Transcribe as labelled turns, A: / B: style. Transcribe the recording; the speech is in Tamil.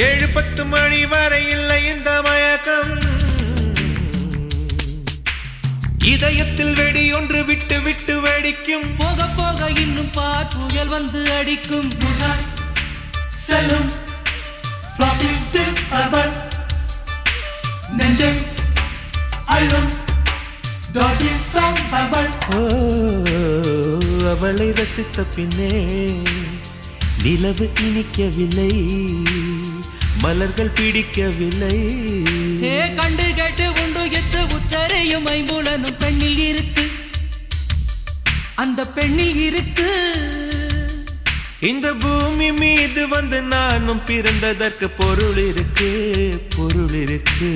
A: ஏழு 10 மணி வரை இல்லை இந்த மயக்கம் இதயத்தில் வெடி ஒன்று விட்டு விட்டு வெடிக்கும்
B: போக போக இன்னும் பார் புயல் வந்து அடிக்கும்
C: செல்லும் flopping this urban நெஞ்சை அழும் dotting some urban
A: அவளை ரசித்த பின்னே நிலவு இனிக்கவில்லை மலர்கள் பிடிக்கவில்லை
B: கண்டு கேட்டு உண்டு எற்ற உத்தரையும் ஐம்புலனும் பெண்ணில் இருக்கு அந்த பெண்ணில் இருக்கு
A: இந்த பூமி மீது வந்து நானும் பிறந்ததற்கு பொருள் இருக்கு பொருள் இருக்கு